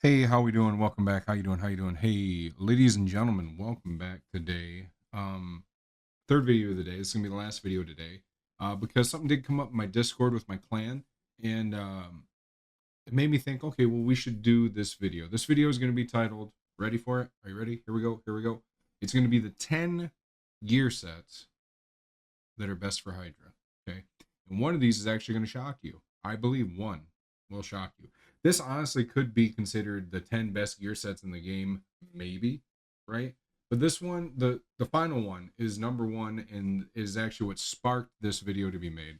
Hey, how we doing? Welcome back. How you doing? How you doing? Hey, ladies and gentlemen, welcome back today. Third video of the day. This is gonna be the last video today. Because something did come up in my Discord with my clan, and it made me think, okay, well, we should do this video. This video is gonna be titled, ready for it? Are you ready? Here we go. Here we go. It's gonna be the 10 gear sets that are best for Hydra. Okay. And one of these is actually gonna shock you. I believe one will shock you. This honestly could be considered the 10 best gear sets in the game, maybe, right? But this one, the final one, is number one and is actually what sparked this video to be made.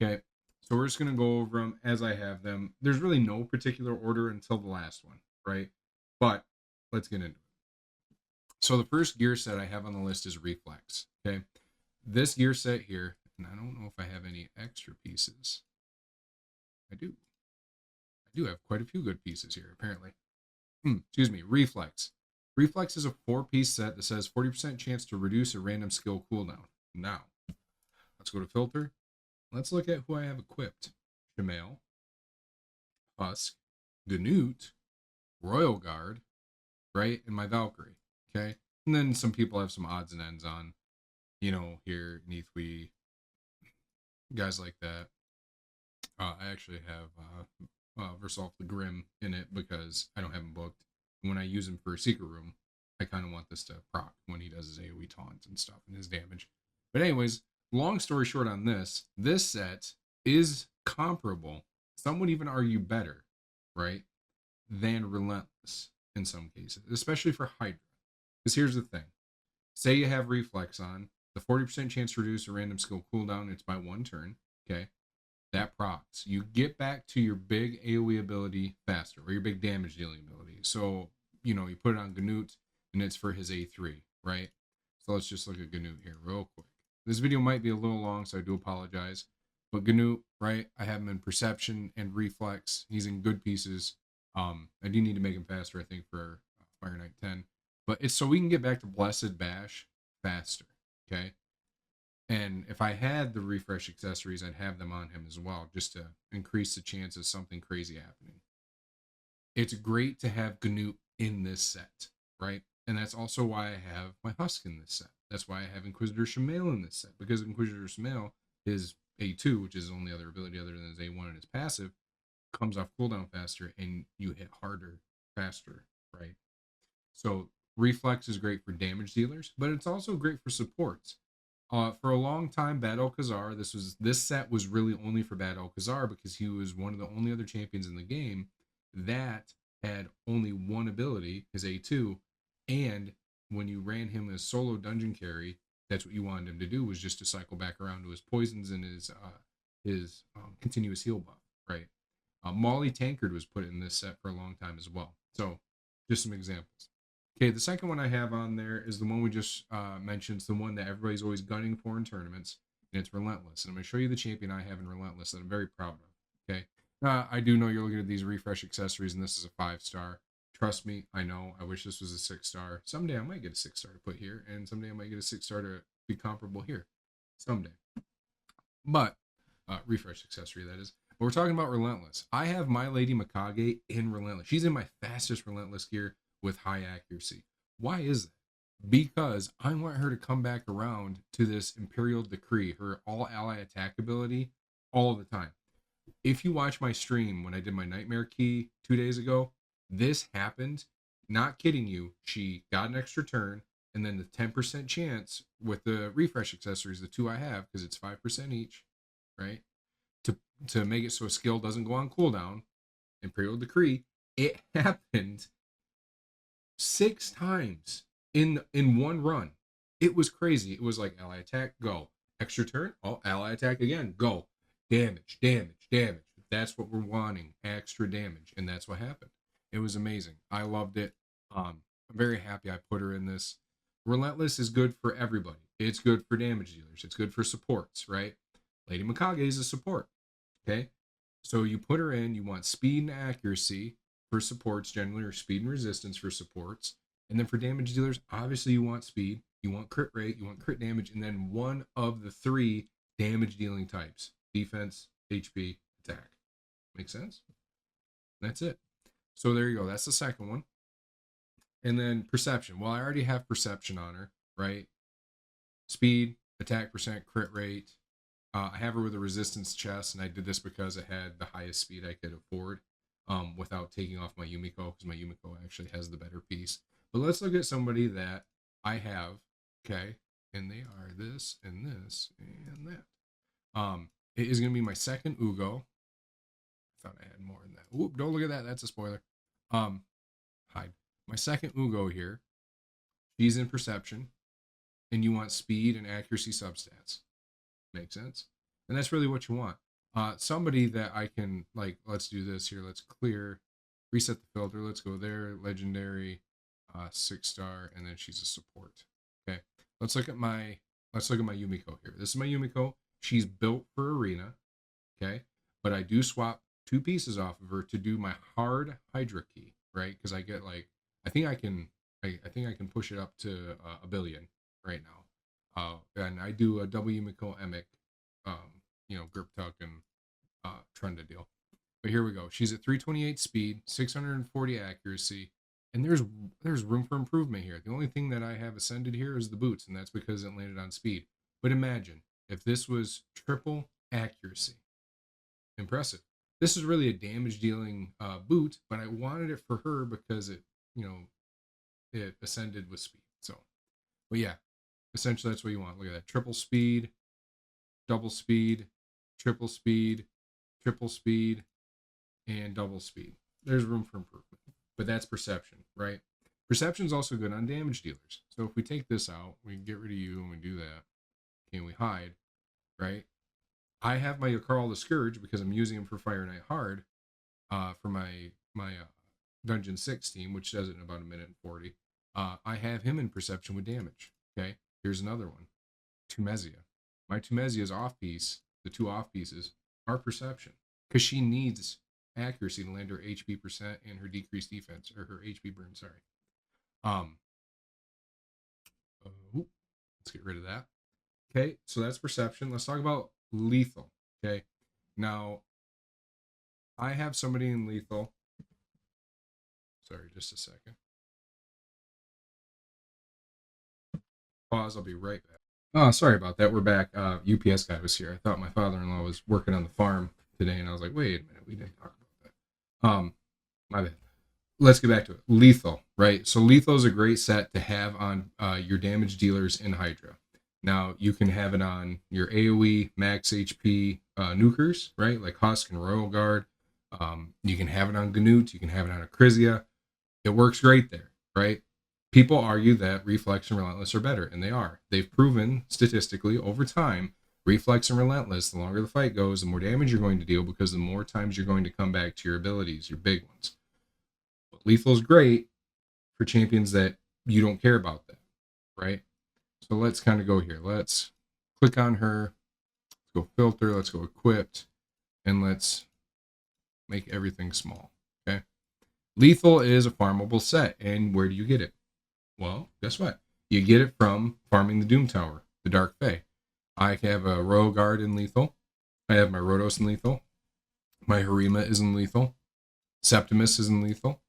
Okay, so we're just gonna go over them as I have them. There's really no particular order until the last one, right? But let's get into it. So the first gear set I have on the list is Reflex. Okay, this gear set here, and I don't know if I have any extra pieces. I do. I do have quite a few good pieces here, apparently. Excuse me, Reflex. Reflex is a 4-piece set that says 40% chance to reduce a random skill cooldown. Now, let's go to filter. Let's look at who I have equipped. Shamail, Husk, Ganute, Royal Guard, right? And my Valkyrie, okay? And then some people have some odds and ends on, here, Neathwe, guys like that. I actually have Versolf the Grim in it because I don't have him booked. And when I use him for a secret room, I kind of want this to proc when he does his AoE taunts and stuff and his damage. But anyways, long story short on this set is comparable. Some would even argue better, right, than Relentless in some cases, especially for Hydra. Because here's the thing. Say you have Reflex on, the 40% chance to reduce a random skill cooldown, it's by one turn, okay? That procs. You get back to your big AoE ability faster, or your big damage dealing ability. So, you put it on Ganute, and it's for his A3, right? So let's just look at Ganute here real quick. This video might be a little long, so I do apologize. But Ganute, right? I have him in Perception and Reflex. He's in good pieces. I do need to make him faster, I think, for Fire Knight 10. But it's so we can get back to Blessed Bash faster, okay? And if I had the refresh accessories, I'd have them on him as well, just to increase the chance of something crazy happening. It's great to have Ganute in this set, right? And that's also why I have my Husk in this set. That's why I have Inquisitor Shamail in this set, because Inquisitor Shamail, his A2, which is his only other ability other than his A1 and his passive, comes off cooldown faster and you hit harder faster, right? So Reflex is great for damage dealers, but it's also great for supports. For a long time, Bad Alcazar, this set was really only for Bad Alcazar because he was one of the only other champions in the game that had only one ability, his A2, and when you ran him as solo dungeon carry, that's what you wanted him to do, was just to cycle back around to his poisons and his continuous heal buff, right? Molly Tankard was put in this set for a long time as well. So, just some examples. Okay, the second one I have on there is the one we just mentioned. It's the one that everybody's always gunning for in tournaments, and it's Relentless. And I'm going to show you the champion I have in Relentless that I'm very proud of. Okay, I do know you're looking at these refresh accessories, and this is a 5-star. Trust me, I know. I wish this was a 6-star. Someday I might get a 6-star to put here, and someday I might get a 6-star to be comparable here. Someday. But refresh accessory, that is. But we're talking about Relentless. I have my Lady Mikage in Relentless. She's in my fastest Relentless gear with high accuracy. Why is that? Because I want her to come back around to this Imperial Decree, her all ally attack ability, all the time. If you watch my stream when I did my Nightmare Key 2 days ago, this happened. Not kidding you. She got an extra turn, and then the 10% chance with the refresh accessories, the two I have, because it's 5% each, right? To make it so a skill doesn't go on cooldown, Imperial Decree, it happened 6 times in one run. It was crazy. It was like ally attack, go. Extra turn, oh, ally attack again, go. Damage, damage, damage. That's what we're wanting, extra damage. And that's what happened. It was amazing. I loved it. I'm very happy I put her in this. Relentless is good for everybody. It's good for damage dealers. It's good for supports, right? Lady Mikage is a support. Okay. So you put her in, you want speed and accuracy for supports generally, or speed and resistance for supports. And then for damage dealers, obviously you want speed, you want crit rate, you want crit damage, and then one of the 3 damage dealing types: defense, HP, attack. Make sense? That's it. So there you go. That's the second one. And then perception. Well, I already have perception on her, right? Speed, attack percent, crit rate. I have her with a resistance chest, and I did this because I had the highest speed I could afford without taking off my Yumiko, because my Yumiko actually has the better piece. But let's look at somebody that I have, okay? And they are this and this and that. It is going to be my second Ugo. I thought I had more than that. Whoop, don't look at that. That's a spoiler. Hide. My second Ugo here. She's in perception, and you want speed and accuracy substats. Make sense? And that's really what you want. Somebody that I can, like, let's do this here. Let's clear, reset the filter. Let's go there. Legendary, 6-star, and then she's a support. Okay. Let's look at my Yumiko here. This is my Yumiko. She's built for arena. Okay. But I do swap 2 pieces off of her to do my hard Hydra key, right? Because I get like, I think I can push it up to 1 billion right now. And I do a double Yumiko Emic, grip tuck and Trenda deal. But here we go. She's at 328 speed, 640 accuracy, and there's room for improvement here. The only thing that I have ascended here is the boots, and that's because it landed on speed. But imagine if this was triple accuracy. Impressive. This is really a damage dealing boot, but I wanted it for her because it ascended with speed. So, but yeah, essentially that's what you want. Look at that. Triple speed, double speed, triple speed, and double speed. There's room for improvement. But that's perception, right? Perception is also good on damage dealers. So if we take this out, we can get rid of you and we do that. And we hide, right? I have my Yakarl the Scourge because I'm using him for Fire Knight Hard for my Dungeon 6 team, which does it in about 1:40. I have him in perception with damage. Okay, here's another one. Tumezia. My Tumezia's off piece, the 2 off pieces, are perception. Because she needs accuracy to land her HP percent and her decreased defense, or her HP burn, sorry. Let's get rid of that. Okay, so that's perception. Let's talk about lethal. Okay, now I have somebody in lethal. Sorry, just a second. Pause, I'll be right back. Oh, sorry about that. We're back. UPS guy was here. I thought my father-in-law was working on the farm today, and I was like, wait a minute, we didn't talk about that. My bad. Let's get back to it. Lethal, right? So lethal is a great set to have on your damage dealers in Hydra. Now, you can have it on your AoE, max HP nukers, right? Like Husk and Royal Guard. You can have it on Ganut. You can have it on Acrizia. It works great there, right? People argue that Reflex and Relentless are better, and they are. They've proven statistically over time, Reflex and Relentless, the longer the fight goes, the more damage you're going to deal because the more times you're going to come back to your abilities, your big ones. But Lethal is great for champions that you don't care about that, right? So let's kind of go here. Let's click on her. Let's go filter. Let's go equipped. And let's make everything small. Okay. Lethal is a farmable set. And where do you get it? Well, guess what? You get it from farming the Doom Tower, the Dark Fae. I have a Royal Guard in Lethal. I have my Rhodos in Lethal. My Harima is in Lethal. Septimus is in Lethal.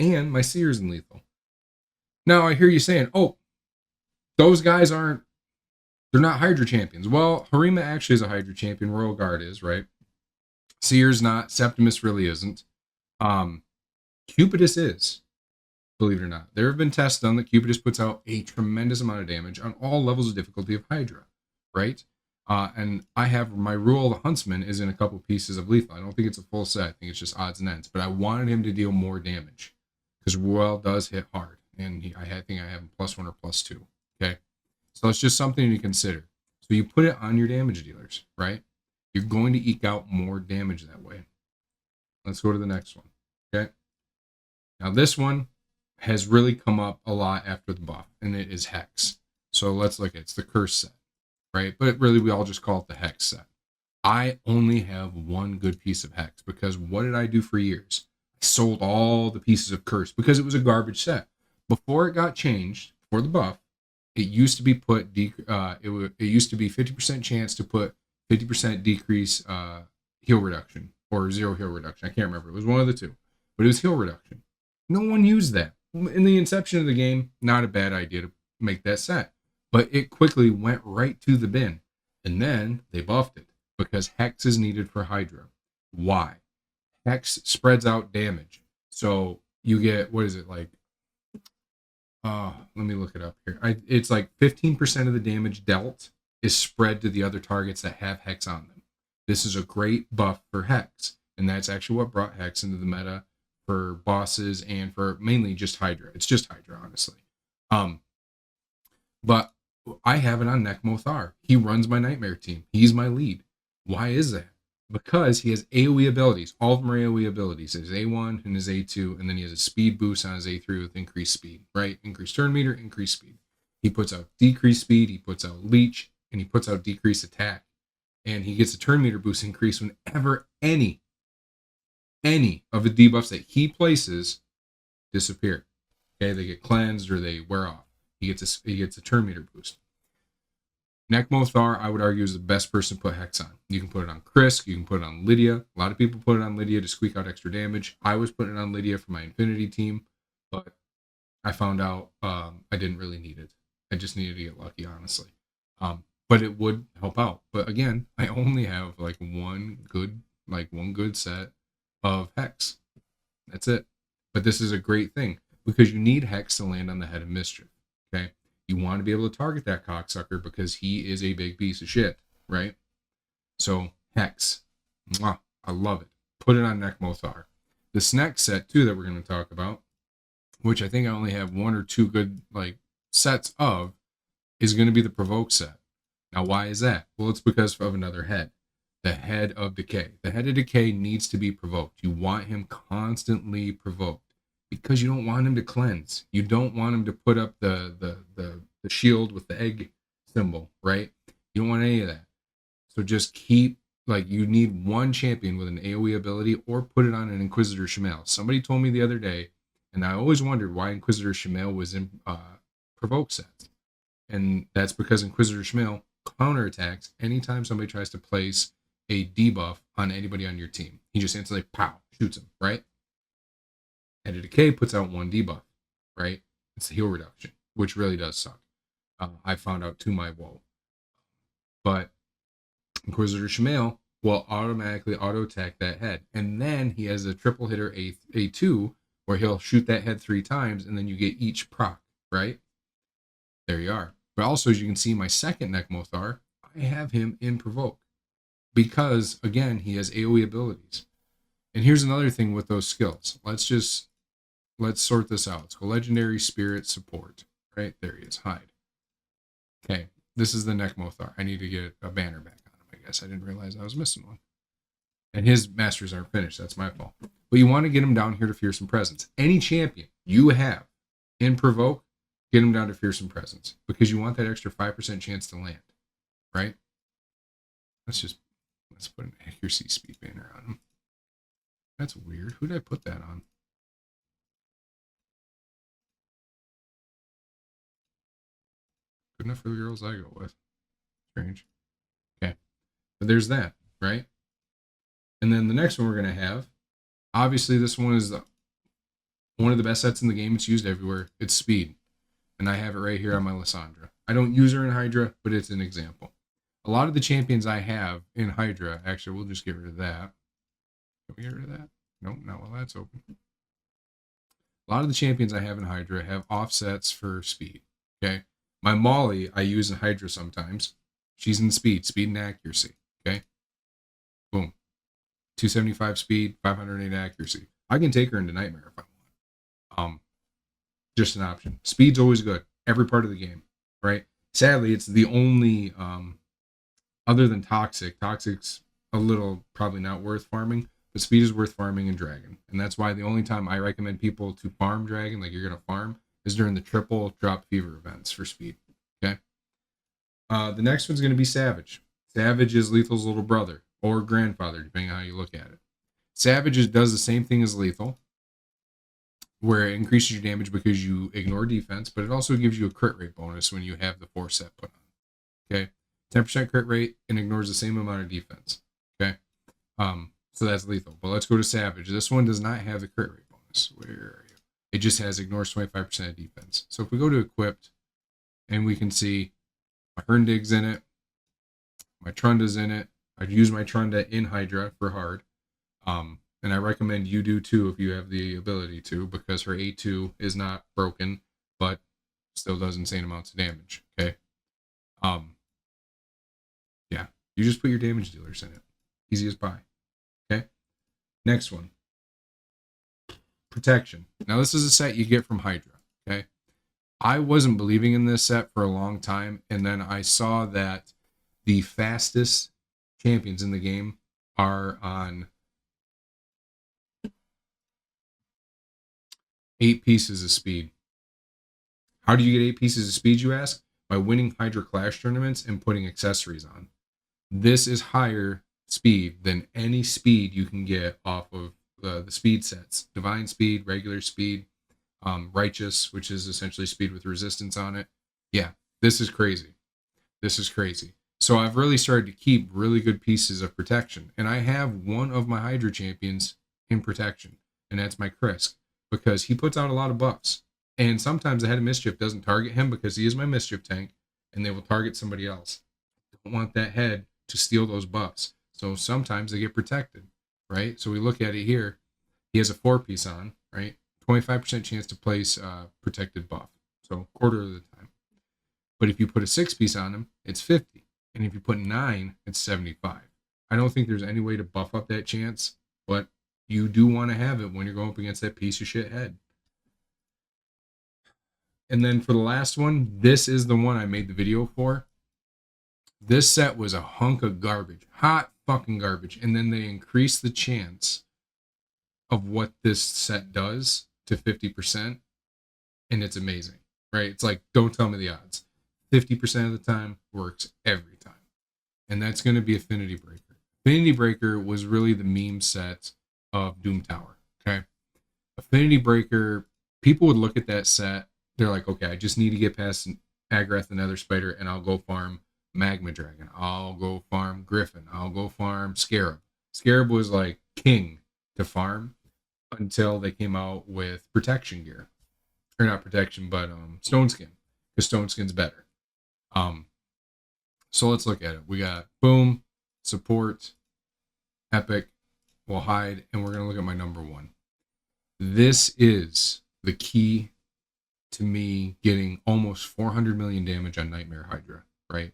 And my Seer's in Lethal. Now, I hear you saying, oh, those guys they're not Hydra champions. Well, Harima actually is a Hydra champion. Royal Guard is, right? Seer's not. Septimus really isn't. Cupidus is, believe it or not. There have been tests done that Cupidus puts out a tremendous amount of damage on all levels of difficulty of Hydra, right? And I have my Rule of the Huntsman is in a couple pieces of Lethal. I don't think it's a full set. I think it's just odds and ends. But I wanted him to deal more damage because Royal does hit hard. And I think I have him +1 or +2. Okay, so it's just something to consider. So you put it on your damage dealers, right? You're going to eke out more damage that way. Let's go to the next one. Okay, now this one has really come up a lot after the buff, and it is Hex. So let's look at it's the Curse set, right? But really, we all just call it the Hex set. I only have one good piece of Hex because what did I do for years? I sold all the pieces of Curse because it was a garbage set. Before it got changed, before the buff, it used to be it used to be 50% chance to put 50% decrease heal reduction or 0 heal reduction. I can't remember. It was one of the two. but it was heal reduction. No one used that. In the inception of the game, not a bad idea to make that set, but it quickly went right to the bin. And then they buffed it because Hex is needed for Hydra. Why? Hex spreads out damage. So you get, what is it like? Let me look it up here. It's like 15% of the damage dealt is spread to the other targets that have Hex on them. This is a great buff for Hex. And that's actually what brought Hex into the meta for bosses and for mainly just Hydra. It's just Hydra, honestly. But I have it on Nekmothar. He runs my Nightmare team. He's my lead. Why is that? Because he has AoE abilities. All of them are AoE abilities. His A1 and his A2, and then he has a speed boost on his A3 with increased speed, right? Increased turn meter, increased speed. He puts out decreased speed, he puts out leech, and he puts out decreased attack. And he gets a turn meter boost increase whenever any of the debuffs that he places disappear. Okay, they get cleansed or they wear off. He gets a turn meter boost. Nekmothar, I would argue, is the best person to put Hex on. You can put it on Krisk, you can put it on Lydia. A lot of people put it on Lydia to squeak out extra damage. I was putting it on Lydia for my Infinity team, but I found out I didn't really need it. I just needed to get lucky, honestly. But it would help out. But again, I only have like one good set of Hex. That's it. But this is a great thing because you need Hex to land on the head of mischief. Okay. You want to be able to target that cocksucker because he is a big piece of shit, right? So Hex. Mwah, I love it. Put it on Nekmothar. This next set too that we're going to talk about, which I think I only have one or two good like sets of, is going to be the Provoke set. Now, why is that? Well, it's because of another head. The head of decay. The head of decay needs to be provoked. You want him constantly provoked because you don't want him to cleanse. You don't want him to put up the shield with the egg symbol, right? You don't want any of that. So just keep, like, you need one champion with an AoE ability or put it on an Inquisitor Shemale. Somebody told me the other day, and I always wondered why Inquisitor Shemale was in provoke sets. And that's because Inquisitor Shemale counterattacks anytime somebody tries to place a debuff on anybody on your team. He just instantly, pow, shoots him, right? Head of Decay puts out one debuff, right? It's the heal reduction, which really does suck. I found out to my woe. But Inquisitor Shemale will automatically auto-attack that head. And then he has a triple hitter A2 where he'll shoot that head 3 times and then you get each proc, right? There you are. But also, as you can see, my second Nekmothar, I have him in Provoke. Because, again, he has AoE abilities. And here's another thing with those skills. Let's sort this out. Let's go Legendary Spirit Support. Right? There he is. Hide. Okay. This is the Nekmothar. I need to get a banner back on him, I guess. I didn't realize I was missing one. And his masters aren't finished. That's my fault. But you want to get him down here to Fearsome Presence. Any champion you have in Provoke, get him down to Fearsome Presence. Because you want that extra 5% chance to land. Right? Let's put an accuracy speed banner on him. That's weird. Who did I put that on? Good enough for the girls I go with. Strange. Okay. But there's that, right? And then the next one we're going to have, obviously this one is one of the best sets in the game. It's used everywhere. It's speed. And I have it right here on my Lysandra. I don't use her in Hydra, but it's an example. A lot of the champions I have in Hydra, actually, we'll just get rid of that. Can we get rid of that? Nope, not while that's open. A lot of the champions I have in Hydra have offsets for speed. Okay. My Molly I use in Hydra sometimes. She's in speed and accuracy. Okay. Boom. 275 speed, 508 accuracy. I can take her into Nightmare if I want. Just an option. Speed's always good. Every part of the game. Right? Sadly, it's the only other than Toxic. Toxic's a little probably not worth farming, but speed is worth farming in Dragon. And that's why the only time I recommend people to farm Dragon, like you're going to farm, is during the triple drop fever events for speed. Okay. The next one's going to be Savage. Savage is Lethal's little brother or grandfather, depending on how you look at it. Savage does the same thing as Lethal, where it increases your damage because you ignore defense, but it also gives you a crit rate bonus when you have the 4 set put on. Okay. 10% crit rate and ignores the same amount of defense. Okay. So that's Lethal. But let's go to Savage. This one does not have the crit rate bonus. this? Where are you? It just has ignores 25% of defense. So if we go to equipped, and we can see my Herndig's in it, my Trunda's in it. I'd use my Trunda in Hydra for hard. And I recommend you do too if you have the ability to, because her A2 is not broken, but still does insane amounts of damage. Okay. Yeah. You just put your damage dealers in it. Easy as pie. Okay. Next one. Protection. Now this is a set you get from Hydra. Okay. I wasn't believing in this set for a long time, and then I saw that the fastest champions in the game are on 8 pieces of speed. How do you get 8 pieces of speed, you ask? By winning Hydra Clash tournaments and putting accessories on. This is higher speed than any speed you can get off of the speed sets. Divine speed, regular speed, righteous, which is essentially speed with resistance on it. Yeah, this is crazy. This is crazy. So I've really started to keep really good pieces of protection. And I have one of my Hydra champions in protection, and that's my Krisk, because he puts out a lot of buffs. And sometimes the Head of Mischief doesn't target him because he is my Mischief tank, and they will target somebody else. Don't want that head to steal those buffs. So sometimes they get protected, right? So we look at it here. He has a 4-piece on, right? 25% chance to place protected buff. So quarter of the time. But if you put a 6-piece on him, it's 50. And if you put 9, it's 75. I don't think there's any way to buff up that chance, but you do want to have it when you're going up against that piece of shit head. And then for the last one, this is the one I made the video for. This set was a hunk of garbage. Hot fucking garbage. And then they increased the chance of what this set does to 50%. And it's amazing, right? It's like, don't tell me the odds. 50% of the time works every time. And that's going to be Affinity Breaker. Affinity Breaker was really the meme set of Doom Tower, okay? Affinity Breaker, people would look at that set. They're like, okay, I just need to get past Agrath and Nether Spider, and I'll go farm Magma Dragon. I'll go farm Griffin. I'll go farm Scarab. Scarab was like king to farm until they came out with protection gear. Or not protection, but Stone Skin. Because Stone Skin's better. So let's look at it. We got boom, support, epic, we'll hide, and we're going to look at my number 1. This is the key to me getting almost 400 million damage on Nightmare Hydra, right?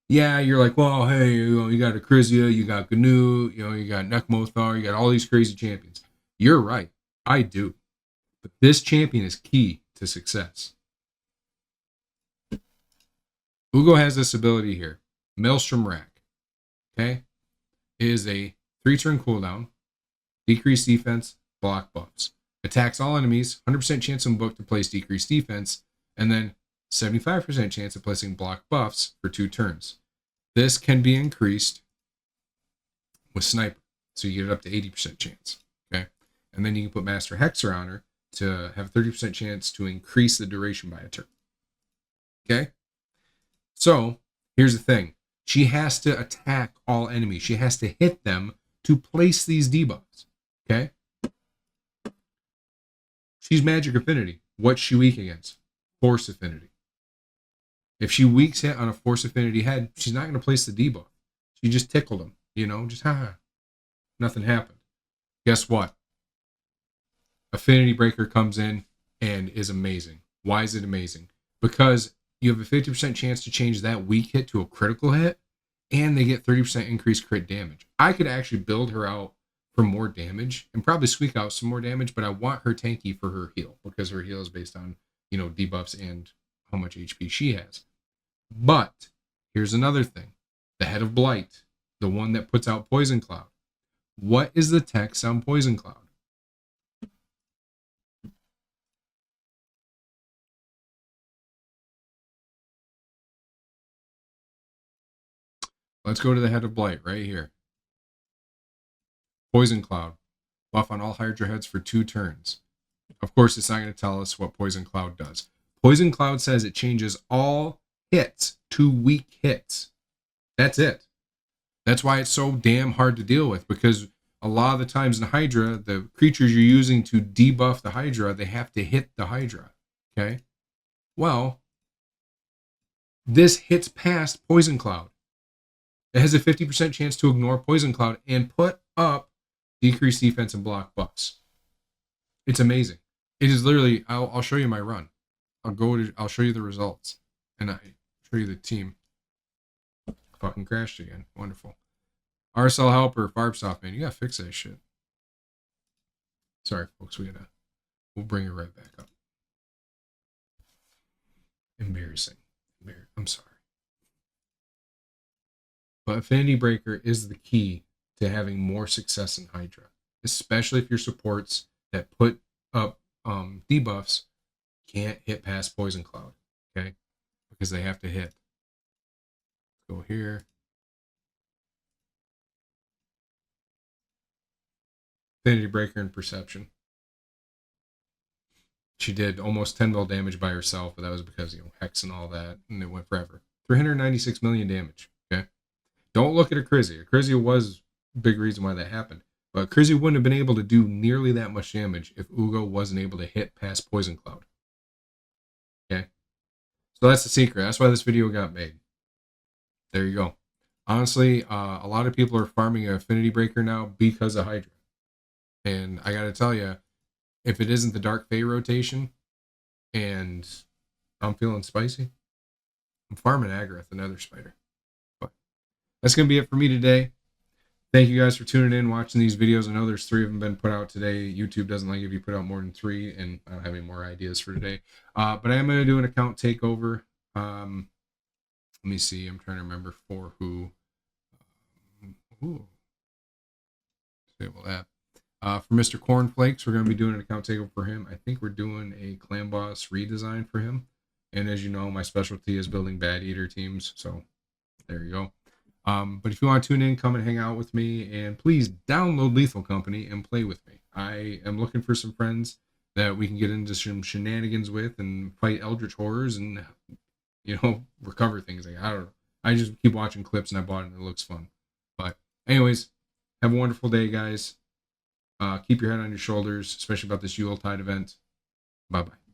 Yeah, you're like, well, hey, you got Acrizia, you got GNU, you got Nekmothar, you got all these crazy champions. You're right. I do. But this champion is key to success. Ugo has this ability here. Maelstrom Rack. Okay? It is a 3-turn cooldown. Decreased defense, block buffs. Attacks all enemies, 100% chance in book to place decreased defense, and then 75% chance of placing block buffs for 2 turns. This can be increased with Sniper, so you get it up to 80% chance. Okay? And then you can put Master Hexer on her to have a 30% chance to increase the duration by a turn. Okay? So, here's the thing. She has to attack all enemies. She has to hit them to place these debuffs. Okay? She's Magic Affinity. What's she weak against? Force Affinity. If she weaks hit on a Force Affinity head, she's not going to place the debuff. She just tickled him. Just nothing happened. Guess what? Affinity Breaker comes in and is amazing. Why is it amazing? Because you have a 50% chance to change that weak hit to a critical hit, and they get 30% increased crit damage. I could actually build her out for more damage and probably squeak out some more damage, but I want her tanky for her heal because her heal is based on, debuffs and how much HP she has. But here's another thing. The Head of Blight, the one that puts out Poison Cloud. What is the text on Poison Cloud? Let's go to the Head of Blight right here. Poison Cloud. Buff on all Hydra heads for 2 turns. Of course, it's not going to tell us what Poison Cloud does. Poison Cloud says it changes all hits to weak hits. That's it. That's why it's so damn hard to deal with, because a lot of the times in Hydra, the creatures you're using to debuff the Hydra, they have to hit the Hydra. Okay? Well, this hits past Poison Cloud. It has a 50% chance to ignore Poison Cloud and put up decreased defense and block buffs. It's amazing. It is literally, I'll show you my run. I'll show you the results. And I show you the team. Fucking crashed again. Wonderful. RSL Helper, Farbsoft, man. You gotta fix that shit. Sorry, folks. We'll bring it right back up. Embarrassing. I'm sorry. But Affinity Breaker is the key to having more success in Hydra, especially if your supports that put up debuffs can't hit past Poison Cloud, okay? Because they have to hit. Let's go here. Affinity Breaker and Perception. She did almost 10 mil damage by herself, but that was because, Hex and all that, and it went forever. 396 million damage, okay? Don't look at Acrizia. Acrizia was a big reason why that happened. But Acrizia wouldn't have been able to do nearly that much damage if Ugo wasn't able to hit past Poison Cloud. Okay? So that's the secret. That's why this video got made. There you go. Honestly, a lot of people are farming an Affinity Breaker now because of Hydra. And I gotta tell you, if it isn't the Dark Fae rotation and I'm feeling spicy, I'm farming Agrath, another spider. But that's going to be it for me today. Thank you guys for tuning in, watching these videos. I know there's 3 of them been put out today. YouTube doesn't like if you put out more than 3, and I don't have any more ideas for today. But I am going to do an account takeover. Let me see. I'm trying to remember for who. Disable that. For Mr. Cornflakes, we're going to be doing an account takeover for him. I think we're doing a Clan Boss redesign for him. And as you know, my specialty is building Bad Eater teams. So there you go. But if you want to tune in, come and hang out with me, and please download Lethal Company and play with me. I am looking for some friends that we can get into some shenanigans with and fight Eldritch Horrors and, recover things. Like, I don't know. I just keep watching clips and I bought it and it looks fun. But anyways, have a wonderful day, guys. Keep your head on your shoulders, especially about this Yuletide event. Bye-bye.